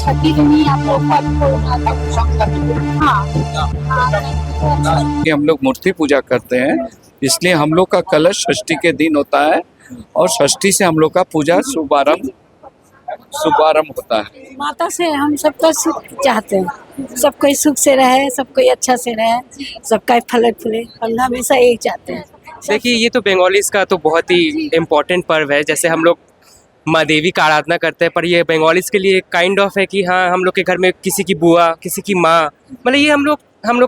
छठी में ही आप लोग हाँ कि हम लोग मूर्ति पूजा करते हैं, इसलिए हम लोग का कलश षष्ठी के दिन होता है और षष्ठी से हम लोग का पूजा शुभारंभ होता है। माता से हम सबका सुख चाहते हैं, सब कोई सुख से रहे, सब कोई अच्छा से रहे, सबका फले फूले, हम हमेशा यही चाहते हैं। देखिए, ये तो बंगालीज का तो बहुत ही इम्पोर्टेंट पर्व है। जैसे हम लोग माँ देवी का आराधना करते हैं, पर ये बंगालीज के लिए काइंड ऑफ है कि हाँ, हम लोग के घर में किसी की बुआ, किसी की माँ, मतलब ये हम लोग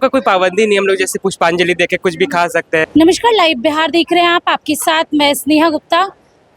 का कोई पाबंदी नहीं, हम लोग जैसे पुष्पांजलि देके कुछ भी खा सकते हैं। नमस्कार, लाइव बिहार देख रहे हैं आप, आपके साथ मैं स्नेहा गुप्ता।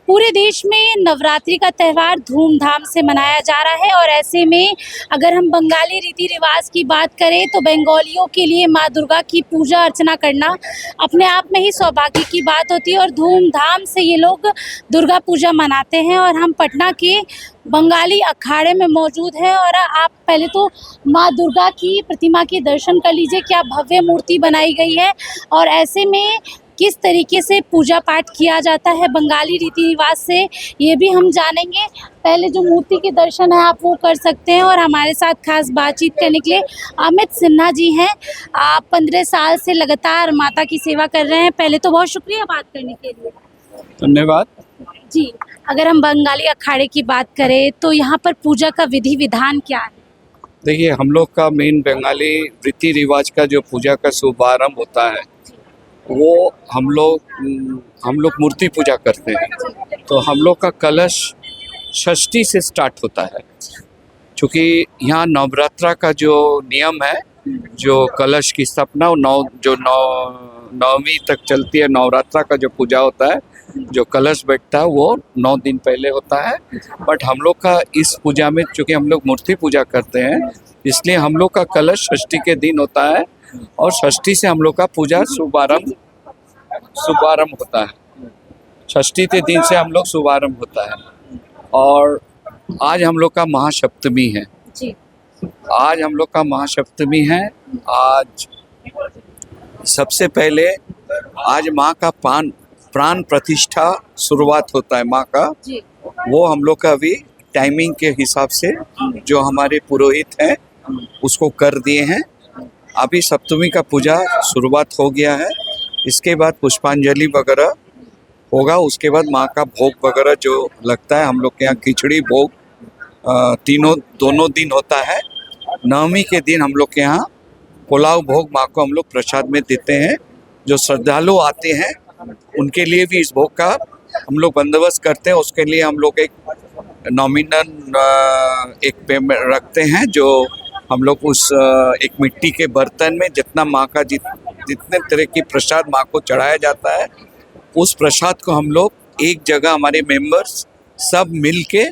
पूरे देश में नवरात्रि का त्यौहार धूमधाम से मनाया जा रहा है और ऐसे में अगर हम बंगाली रीति रिवाज की बात करें तो बंगालियों के लिए माँ दुर्गा की पूजा अर्चना करना अपने आप में ही सौभाग्य की बात होती है और धूमधाम से ये लोग दुर्गा पूजा मनाते हैं। और हम पटना के बंगाली अखाड़े में मौजूद हैं और आप पहले तो माँ दुर्गा की प्रतिमा के दर्शन कर लीजिए, क्या भव्य मूर्ति बनाई गई है और ऐसे में किस तरीके से पूजा पाठ किया जाता है बंगाली रीति रिवाज से, ये भी हम जानेंगे। पहले जो मूर्ति के दर्शन है आप वो कर सकते हैं और हमारे साथ खास बातचीत करने के लिए अमित सिन्हा जी हैं। आप 15 साल से लगातार माता की सेवा कर रहे हैं, पहले तो बहुत शुक्रिया बात करने के लिए। धन्यवाद जी, अगर हम बंगाली अखाड़े की बात करें तो यहाँ पर पूजा का विधि विधान क्या है? देखिए, हम लोग का मेन बंगाली रीति रिवाज का जो पूजा का शुभारंभ होता है वो हम लोग मूर्ति पूजा करते हैं। तो हम लोग का कलश षष्ठी से स्टार्ट होता है, क्योंकि यहाँ नवरात्रा का जो नियम है, जो कलश की स्थापना नवमी तक चलती है, नवरात्रा का जो पूजा होता है, जो कलश बैठता है वो 9 दिन पहले होता है। बट हम लोग का इस पूजा में चूँकि हम लोग मूर्ति पूजा करते हैं, इसलिए हम लोग का कलश षष्ठी के दिन होता है और षष्ठी से हम लोग का पूजा शुभारंभ होता है। षष्ठी के दिन से हम लोग शुभारंभ होता है और आज हम लोग का महासप्तमी है। आज हम लोग का महासप्तमी है। आज सबसे पहले आज माँ का प्राण प्रतिष्ठा शुरुआत होता है माँ का, वो हम लोग का अभी टाइमिंग के हिसाब से जो हमारे पुरोहित हैं उसको कर दिए हैं। अभी सप्तमी का पूजा शुरुआत हो गया है, इसके बाद पुष्पांजलि वगैरह होगा, उसके बाद माँ का भोग वगैरह जो लगता है, हम लोग के यहाँ खिचड़ी भोग दोनों दिन होता है। नवमी के दिन हम लोग के यहाँ पुलाव भोग माँ को हम लोग प्रसाद में देते हैं। जो श्रद्धालु आते हैं उनके लिए भी इस भोग का हम लोग बंदोबस्त करते हैं। उसके लिए हम लोग एक नॉमिनल एक पेमेंट रखते हैं, जो हम लोग उस एक मिट्टी के बर्तन में जितना माँ का जितने तरह की प्रसाद माँ को चढ़ाया जाता है, उस प्रसाद को हम लोग एक जगह हमारे मेंबर्स सब मिल के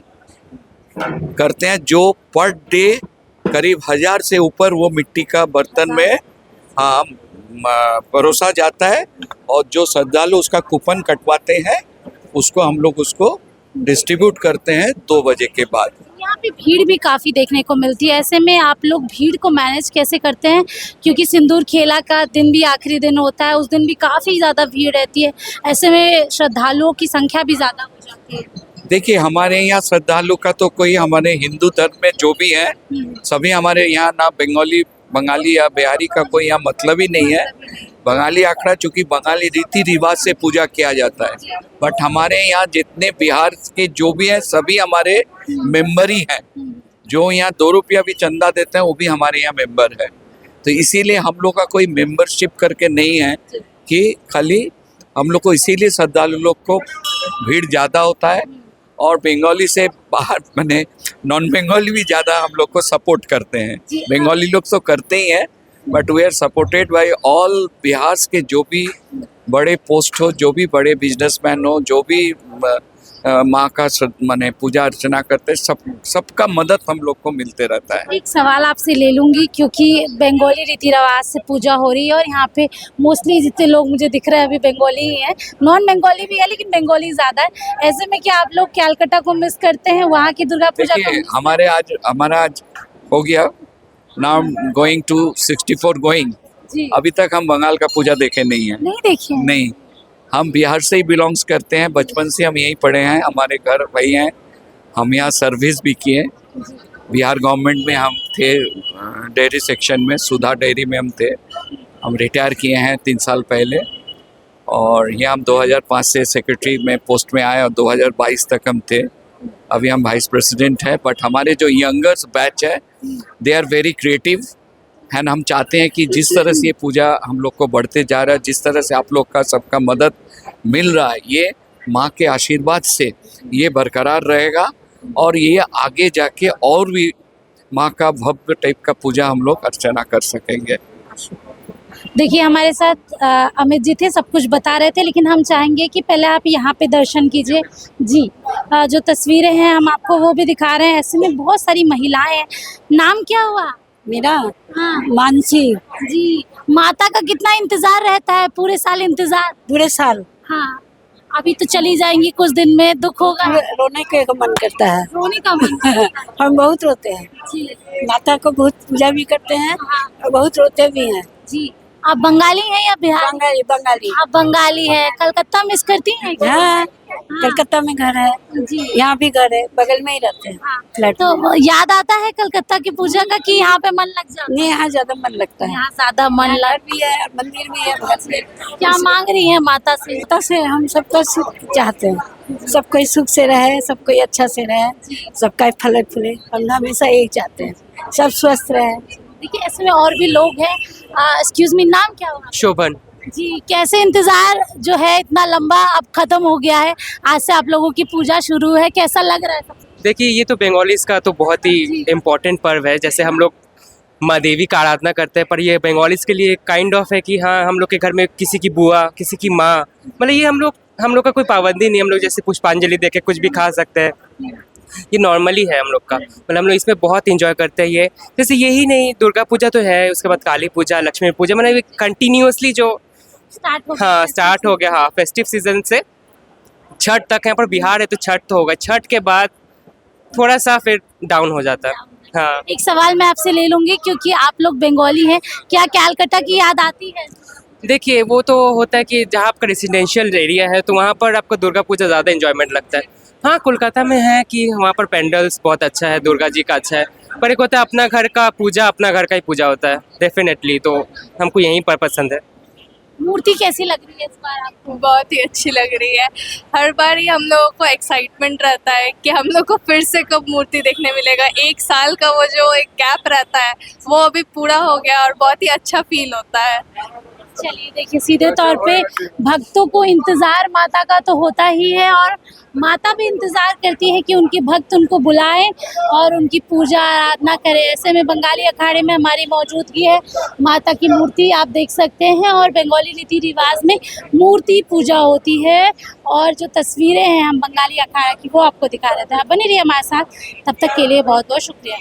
करते हैं, जो पर डे करीब 1000 से ऊपर वो मिट्टी का बर्तन में परोसा जाता है और जो श्रद्धालु उसका कूपन कटवाते हैं उसको हम लोग उसको डिस्ट्रीब्यूट करते हैं 2 बजे के बाद। यहाँ पे भीड़ भी काफ़ी देखने को मिलती है, ऐसे में आप लोग भीड़ को मैनेज कैसे करते हैं? क्योंकि सिंदूर खेला का दिन भी आखिरी दिन होता है, उस दिन भी काफ़ी ज़्यादा भीड़ रहती है, ऐसे में श्रद्धालुओं की संख्या भी ज़्यादा हो जाती है। देखिए, हमारे यहाँ श्रद्धालु का तो कोई, हमारे हिंदू धर्म में जो भी है सभी हमारे यहाँ, ना बंगाली या बिहारी का कोई यहाँ मतलब ही नहीं है। बंगाली आखड़ा चूँकि बंगाली रीति रिवाज से पूजा किया जाता है, बट हमारे यहाँ जितने बिहार के जो भी हैं सभी हमारे मेंबर ही हैं। जो यहाँ 2 रुपया भी चंदा देते हैं वो भी हमारे यहाँ मेंबर है। तो इसीलिए हम लोग का कोई मेंबरशिप करके नहीं है कि खाली हम लोग को, इसीलिए श्रद्धालु लोग को भीड़ ज़्यादा होता है और बंगाली से बाहर माने नॉन बंगाली भी ज़्यादा हम लोग को सपोर्ट करते हैं। बंगाली लोग तो करते ही हैं, but we are supported by all Bihar के जो भी बड़े पोस्ट हो, जो भी बड़े बिजनेसमैन हो, जो भी माँ का माने पूजा अर्चना करते, सबका मदद हम लोग को मिलते रहता है। एक सवाल आपसे ले लूँगी, क्योंकि बंगाली रीति रिवाज से पूजा हो रही है और यहाँ पे मोस्टली जितने लोग मुझे दिख रहे हैं अभी बंगाली ही हैं, नॉन बंगाली भी है लेकिन बंगाली ज़्यादा है। ऐसे में क्या आप लोग कैलकाटा को मिस करते हैं, वहाँ की दुर्गा पूजा को? हमारा आज हो गया, नाउ गोइंग टू 64 गोइंग। अभी तक हम बंगाल का पूजा देखे नहीं है। नहीं देखे? नहीं, हम बिहार से ही बिलोंग्स करते हैं, बचपन से हम यहीं पढ़े हैं, हमारे घर वही हैं, हम यहाँ सर्विस भी किए, बिहार गवर्नमेंट में हम थे, डेयरी सेक्शन में, सुधा डेयरी में हम थे। हम रिटायर किए हैं 3 साल पहले, और यहाँ हम 2005 से सेक्रेटरी में पोस्ट में आए और 2022 तक हम थे। अभी हम वाइस प्रेसिडेंट हैं। बट हमारे जो यंगर्स बैच है, they are very creative and हम चाहते हैं कि जिस तरह से ये पूजा हम लोग को बढ़ते जा रहा है, जिस तरह से आप लोग का सबका मदद मिल रहा है, ये माँ के आशीर्वाद से ये बरकरार रहेगा और ये आगे जाके और भी माँ का भव्य टाइप का पूजा हम लोग अर्चना कर सकेंगे। देखिए हमारे साथ अमित जी थे, सब कुछ बता रहे थे, लेकिन हम चाहेंगे कि पहले आप यहाँ पे दर्शन कीजिए। जी जो तस्वीरें हैं हम आपको वो भी दिखा रहे हैं। ऐसे में बहुत सारी महिलाएं हैं। नाम क्या हुआ? मेरा हाँ मानसी। जी, माता का कितना इंतजार रहता है? पूरे साल इंतजार? पूरे साल हाँ, अभी तो चली जाएंगी कुछ दिन में, दुख होगा? रोने के मन करता है। रोने का मन? हम बहुत रोते हैं, जी माता को बहुत पूजा भी करते हैं और बहुत रोते भी हैं। जी। आप बंगाली हैं या बिहारी? बंगाली बंगाली। आप बंगाली है। कलकत्ता मिस करती हैं क्या? हाँ, कलकत्ता में घर है, जी। यहाँ भी घर है, बगल में ही रहते हैं फ्लैट तो में। याद आता है कलकत्ता की पूजा का कि यहाँ पे मन लग जाता है? नहीं, यहाँ ज्यादा मन लगता है। यहाँ ज्यादा मन घर लग। भी है, मंदिर भी है, घर से। क्या मांग रही है माता से? माता से हम सबका सुख चाहते हैं, सब कोई सुख से रहे, सब कोई अच्छा से रहे, सबका फले फूले। हम हमेशा यही चाहते हैं, सब स्वस्थ रहे। देखिए ऐसे में और भी लोग हैं। एक्सक्यूज मी, नाम क्या हुआ? शोभन। जी, कैसे इंतजार जो है इतना लंबा अब खत्म हो गया है, आज से आप लोगों की पूजा शुरू है, कैसा लग रहा है सबको? देखिए ये तो बंगालीज का तो बहुत ही इम्पोर्टेंट पर्व है। जैसे हम लोग माँ देवी का आराधना करते हैं, पर ये बंगालीज के लिए काइंड ऑफ है कि हाँ, हम लोग के घर में किसी की बुआ, किसी की माँ, मतलब ये हम लोग का कोई पाबंदी नहीं। हम लोग जैसे पुष्पांजलि दे के कुछ भी खा सकते हैं, ये नॉर्मली है हम लोग का। मतलब हम लोग इसमें बहुत इंजॉय करते हैं। ये जैसे यही नहीं, दुर्गा पूजा तो है, उसके बाद काली पूजा, लक्ष्मी पूजा, मतलब कंटिन्यूअसली जो स्टार्ट हो हाँ स्टार्ट हो गया। हाँ, फेस्टिव सीजन से छठ तक यहाँ पर बिहार है तो छठ तो होगा, छठ के बाद थोड़ा सा फिर डाउन हो जाता है। हाँ, एक सवाल मैं आपसे ले लूंगी क्योंकि आप लोग बंगाली हैं, क्या कैलकाटा की याद आती है? देखिए वो तो होता है कि जहाँ आपका रेजिडेंशियल एरिया है तो वहाँ पर आपको दुर्गा पूजा ज़्यादा इंजॉयमेंट लगता है। हाँ, कोलकाता में है कि वहाँ पर पेंडल्स बहुत अच्छा है, दुर्गा जी का अच्छा है, पर एक होता है अपना घर का पूजा, अपना घर का ही पूजा होता है डेफिनेटली, तो हमको यहीं पर पसंद है। मूर्ति कैसी लग रही है इस बार आपको? बहुत ही अच्छी लग रही है। हर बार ही हम लोगों को एक्साइटमेंट रहता है कि हम लोग को फिर से कब मूर्ति देखने मिलेगा। एक साल का वो जो एक गैप रहता है वो अभी पूरा हो गया और बहुत ही अच्छा फील होता है। चलिए देखिए, सीधे तौर पे भक्तों को इंतजार माता का तो होता ही है और माता भी इंतजार करती है कि उनके भक्त उनको बुलाएं और उनकी पूजा आराधना करें। ऐसे में बंगाली अखाड़े में हमारी मौजूदगी है, माता की मूर्ति आप देख सकते हैं और बंगाली रीति रिवाज में मूर्ति पूजा होती है और जो तस्वीरें हैं हम बंगाली अखाड़ा की वो आपको दिखा रहे थे। आप बने रहिए हमारे साथ, तब तक के लिए बहुत बहुत शुक्रिया।